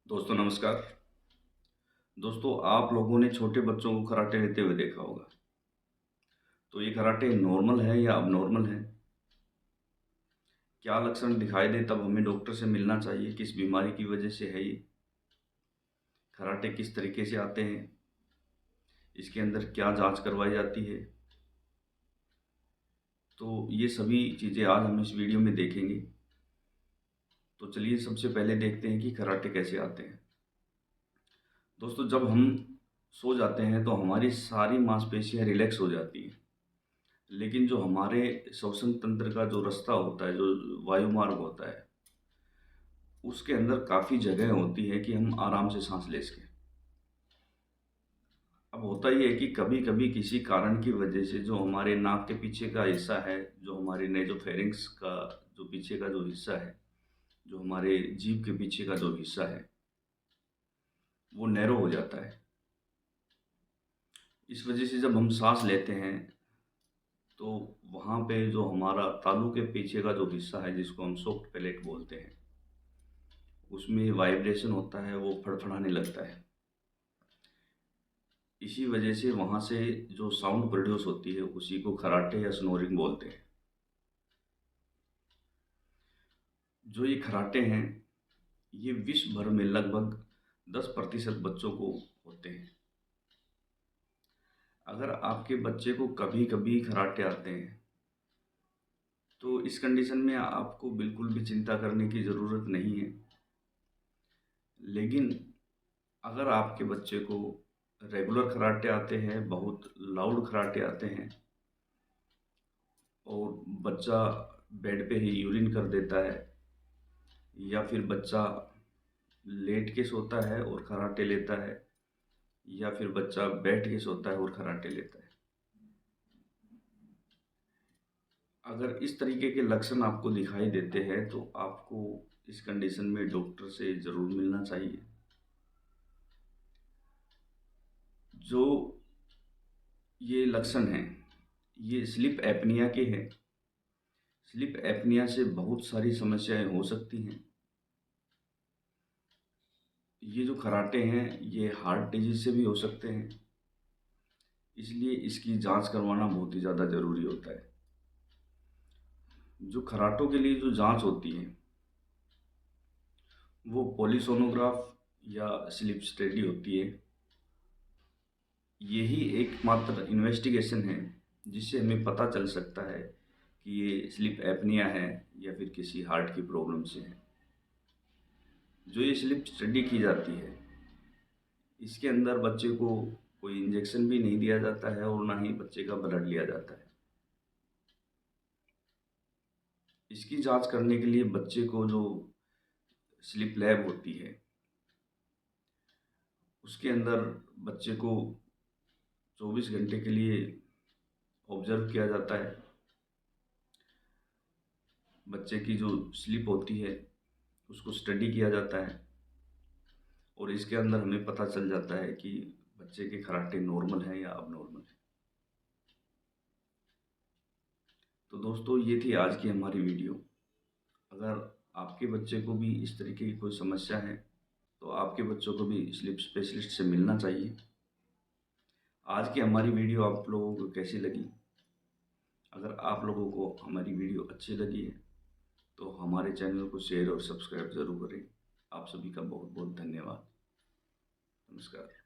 दोस्तों नमस्कार। दोस्तों आप लोगों ने छोटे बच्चों को कराटे लेते हुए देखा होगा। तो ये कराटे नॉर्मल है या अबनॉर्मल है? क्या लक्षण दिखाई दे तब हमें डॉक्टर से मिलना चाहिए? किस बीमारी की वजह से है ये? कराटे किस तरीके से आते हैं? इसके अंदर क्या जांच करवाई जाती है? तो ये सभी चीज़ें आज हम इस वीडियो में देखेंगे। तो चलिए सबसे पहले देखते हैं कि कराटे कैसे आते हैं। दोस्तों जब हम सो जाते हैं तो हमारी सारी मांसपेशियाँ रिलैक्स हो जाती हैं। लेकिन जो हमारे श्वसन तंत्र का जो रास्ता होता है, जो वायुमार्ग होता है, उसके अंदर काफ़ी जगह होती है कि हम आराम से साँस ले सकें। अब होता ये है कि कभी-कभी किसी कारण की वजह से जो हमारे नाक के पीछे का हिस्सा है, जो हमारे नेज़ोफेरिंक्स का जो पीछे का जो हिस्सा है, जो हमारे जीभ के पीछे का जो हिस्सा है, वो नैरो हो जाता है। इस वजह से जब हम साँस लेते हैं, तो वहाँ पे जो हमारा तालू के पीछे का जो हिस्सा है, जिसको हम सॉफ्ट पैलेट बोलते हैं, उसमें वाइब्रेशन होता है, वो फड़फड़ाने लगता है। इसी वजह से वहाँ से जो साउंड प्रोड्यूस होती है, उसी को खराटे या स्नोरिंग बोलते हैं। जो ये खराटे हैं, ये विश्व भर में लगभग 10% बच्चों को होते हैं। अगर आपके बच्चे को कभी-कभी खराटे आते हैं, तो इस कंडीशन में आपको बिल्कुल भी चिंता करने की ज़रूरत नहीं है। लेकिन अगर आपके बच्चे को रेगुलर खराटे आते हैं, बहुत लाउड खराटे आते हैं और बच्चा बेड पे ही यूरिन कर देता है, या फिर बच्चा लेट के सोता है और खर्राटे लेता है, या फिर बच्चा बैठ के सोता है और खर्राटे लेता है। अगर इस तरीके के लक्षण आपको दिखाई देते हैं तो आपको इस कंडीशन में डॉक्टर से ज़रूर मिलना चाहिए। जो ये लक्षण हैं, ये स्लीप एपनिया के हैं। स्लीप एपनिया से बहुत सारी समस्याएं हो सकती हैं। ये जो खर्राटे हैं, ये हार्ट डिजीज़ से भी हो सकते हैं। इसलिए इसकी जांच करवाना बहुत ही ज़्यादा ज़रूरी होता है। जो खर्राटों के लिए जो जांच होती है, वो पॉलीसोनोग्राफ या स्लीप स्टडी होती है। यही एकमात्र इन्वेस्टिगेशन है जिससे हमें पता चल सकता है कि ये स्लीप एपनिया है या फिर किसी हार्ट की प्रॉब्लम से है। जो ये स्लीप स्टडी की जाती है, इसके अंदर बच्चे को कोई इंजेक्शन भी नहीं दिया जाता है और ना ही बच्चे का ब्लड लिया जाता है। इसकी जांच करने के लिए बच्चे को जो स्लीप लैब होती है, उसके अंदर बच्चे को 24 घंटे के लिए ऑब्जर्व किया जाता है। बच्चे की जो स्लीप होती है, उसको स्टडी किया जाता है और इसके अंदर हमें पता चल जाता है कि बच्चे के खर्राटे नॉर्मल हैं या अबनॉर्मल हैं। तो दोस्तों ये थी आज की हमारी वीडियो। अगर आपके बच्चे को भी इस तरीके की कोई समस्या है, तो आपके बच्चों को भी स्लीप स्पेशलिस्ट से मिलना चाहिए। आज की हमारी वीडियो आप लोगों को कैसी लगी? अगर आप लोगों को हमारी वीडियो अच्छी लगी है, तो हमारे चैनल को शेयर और सब्सक्राइब ज़रूर करें। आप सभी का बहुत बहुत धन्यवाद। नमस्कार।